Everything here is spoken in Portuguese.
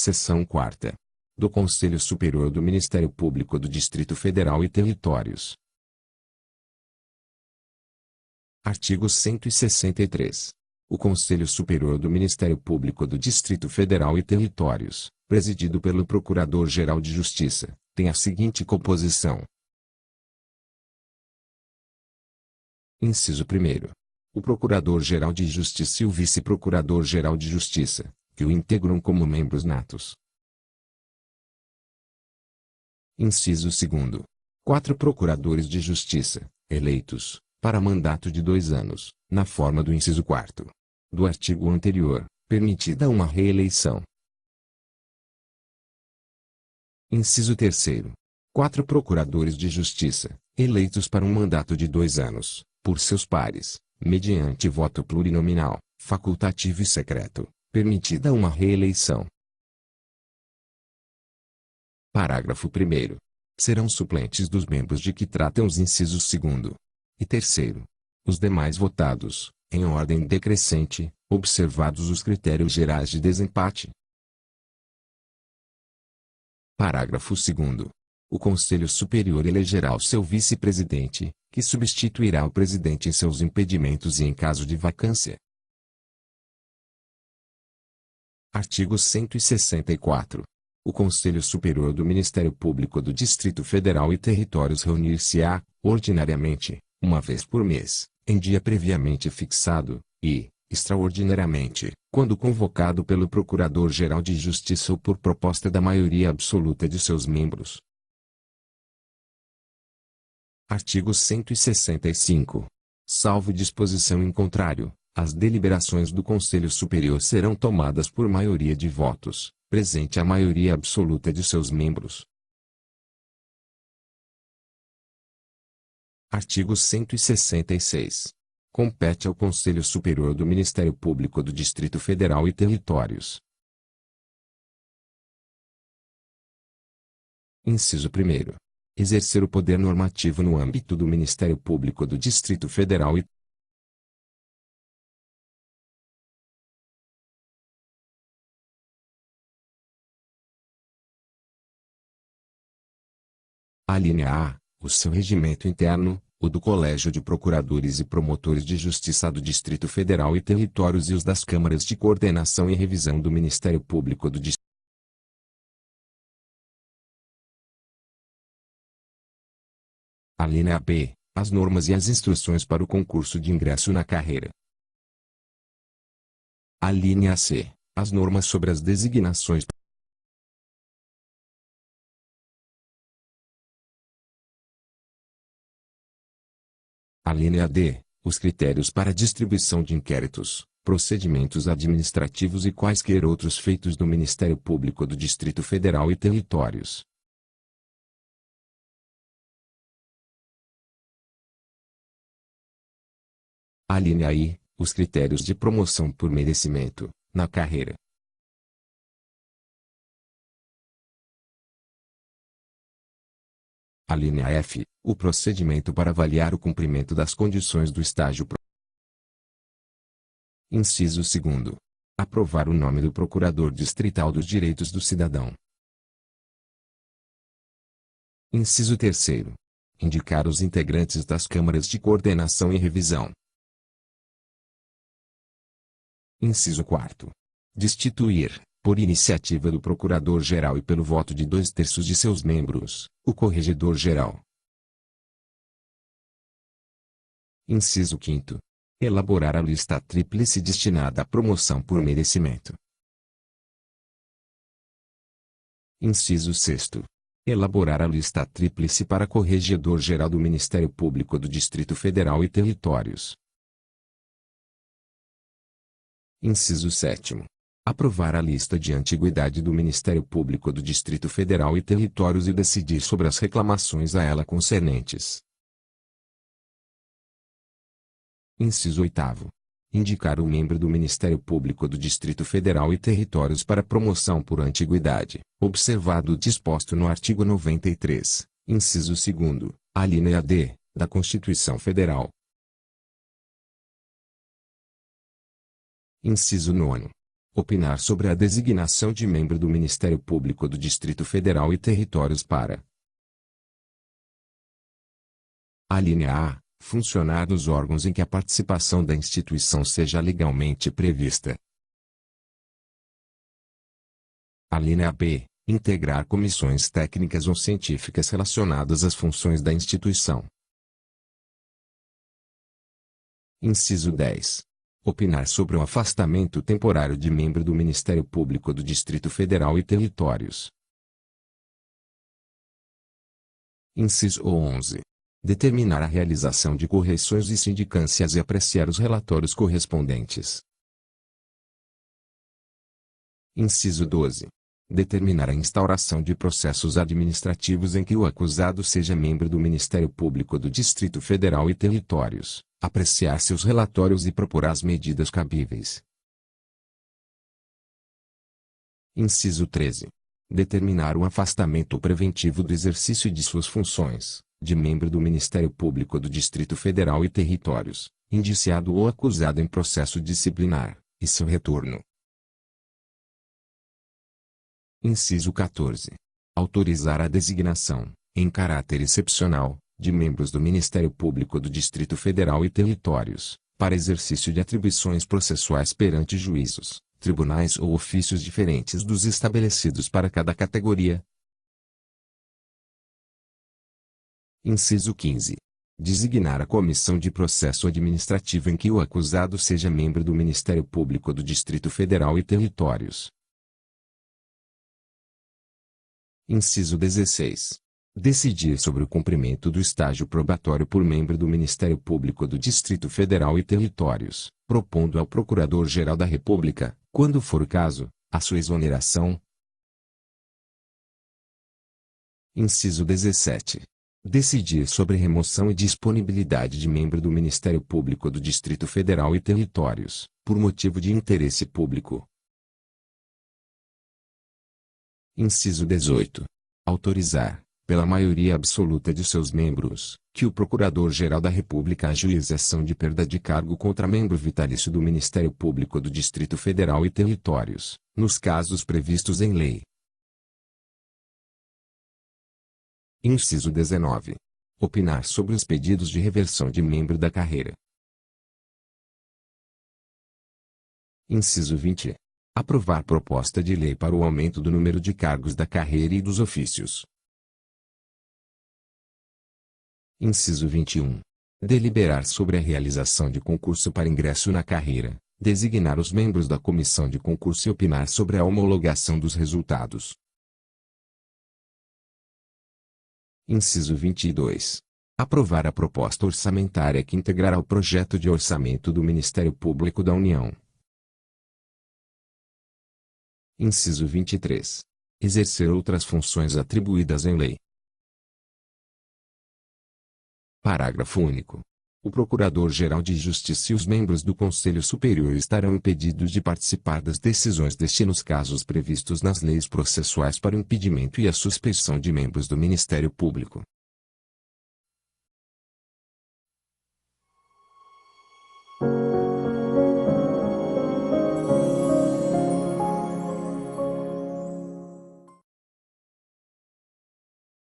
Seção 4ª. Do Conselho Superior do Ministério Público do Distrito Federal e Territórios. Artigo 163. O Conselho Superior do Ministério Público do Distrito Federal e Territórios, presidido pelo Procurador-Geral de Justiça, tem a seguinte composição. Inciso 1º. O Procurador-Geral de Justiça e o Vice-Procurador-Geral de Justiça, que o integram como membros natos. Inciso 2º. 4 Procuradores de Justiça, eleitos, para mandato de 2 anos, na forma do inciso 4º do artigo anterior, permitida uma reeleição. Inciso 3º. 4 Procuradores de Justiça, eleitos para um mandato de 2 anos, por seus pares, mediante voto plurinominal, facultativo e secreto, permitida uma reeleição. Parágrafo 1º. Serão suplentes dos membros de que tratam os incisos 2º e 3º. Os demais votados, em ordem decrescente, observados os critérios gerais de desempate. Parágrafo 2º. O Conselho Superior elegerá o seu vice-presidente, que substituirá o presidente em seus impedimentos e em caso de vacância. Artigo 164. O Conselho Superior do Ministério Público do Distrito Federal e Territórios reunir-se-á, ordinariamente, uma vez por mês, em dia previamente fixado, e, extraordinariamente, quando convocado pelo Procurador-Geral de Justiça ou por proposta da maioria absoluta de seus membros. Artigo 165. Salvo disposição em contrário, as deliberações do Conselho Superior serão tomadas por maioria de votos, presente a maioria absoluta de seus membros. Artigo 166. Compete ao Conselho Superior do Ministério Público do Distrito Federal e Territórios. Inciso 1º. Exercer o poder normativo no âmbito do Ministério Público do Distrito Federal e Alínea A. O seu regimento interno, o do Colégio de Procuradores e Promotores de Justiça do Distrito Federal e Territórios e os das Câmaras de Coordenação e Revisão do Ministério Público do Distrito. Alínea B. As normas e as instruções para o concurso de ingresso na carreira. Alínea C. As normas sobre as designações. Alínea D. Os critérios para a distribuição de inquéritos, procedimentos administrativos e quaisquer outros feitos do Ministério Público do Distrito Federal e Territórios. Alínea I. Os critérios de promoção por merecimento, na carreira. Alínea F. O procedimento para avaliar o cumprimento das condições do estágio. Inciso 2º. Aprovar o nome do Procurador Distrital dos Direitos do Cidadão. Inciso 3º. Indicar os integrantes das Câmaras de Coordenação e Revisão. Inciso 4º. Destituir, por iniciativa do Procurador-Geral e pelo voto de 2/3 de seus membros, o Corregedor-Geral. Inciso 5º. Elaborar a lista tríplice destinada à promoção por merecimento. Inciso 6º. Elaborar a lista tríplice para Corregedor-Geral do Ministério Público do Distrito Federal e Territórios. Inciso 7º. Aprovar a lista de antiguidade do Ministério Público do Distrito Federal e Territórios e decidir sobre as reclamações a ela concernentes. Inciso 8º. Indicar o membro do Ministério Público do Distrito Federal e Territórios para promoção por antiguidade, observado o disposto no artigo 93, inciso 2º, alínea D, da Constituição Federal. Inciso 9º. Opinar sobre a designação de membro do Ministério Público do Distrito Federal e Territórios para: a linha A. Funcionar nos órgãos em que a participação da instituição seja legalmente prevista. A linha B. Integrar comissões técnicas ou científicas relacionadas às funções da instituição. Inciso 10. Opinar sobre o afastamento temporário de membro do Ministério Público do Distrito Federal e Territórios. Inciso 11. Determinar a realização de correções e sindicâncias e apreciar os relatórios correspondentes. Inciso 12. Determinar a instauração de processos administrativos em que o acusado seja membro do Ministério Público do Distrito Federal e Territórios, apreciar seus relatórios e propor as medidas cabíveis. Inciso 13. Determinar o afastamento preventivo do exercício de suas funções, de membro do Ministério Público do Distrito Federal e Territórios, indiciado ou acusado em processo disciplinar, e seu retorno. Inciso 14. Autorizar a designação, em caráter excepcional, de membros do Ministério Público do Distrito Federal e Territórios, para exercício de atribuições processuais perante juízos, tribunais ou ofícios diferentes dos estabelecidos para cada categoria. Inciso 15. Designar a comissão de processo administrativo em que o acusado seja membro do Ministério Público do Distrito Federal e Territórios. Inciso 16. Decidir sobre o cumprimento do estágio probatório por membro do Ministério Público do Distrito Federal e Territórios, propondo ao Procurador-Geral da República, quando for o caso, a sua exoneração. Inciso 17. Decidir sobre remoção e disponibilidade de membro do Ministério Público do Distrito Federal e Territórios, por motivo de interesse público. Inciso 18. Autorizar, pela maioria absoluta de seus membros, que o Procurador-Geral da República ajuize ação de perda de cargo contra membro vitalício do Ministério Público do Distrito Federal e Territórios, nos casos previstos em lei. Inciso 19. Opinar sobre os pedidos de reversão de membro da carreira. Inciso 20. Aprovar proposta de lei para o aumento do número de cargos da carreira e dos ofícios. Inciso 21. Deliberar sobre a realização de concurso para ingresso na carreira, designar os membros da comissão de concurso e opinar sobre a homologação dos resultados. Inciso 22. Aprovar a proposta orçamentária que integrará o projeto de orçamento do Ministério Público da União. Inciso 23. Exercer outras funções atribuídas em lei. Parágrafo único. O Procurador-Geral de Justiça e os membros do Conselho Superior estarão impedidos de participar das decisões deste nos casos previstos nas leis processuais para o impedimento e a suspeição de membros do Ministério Público.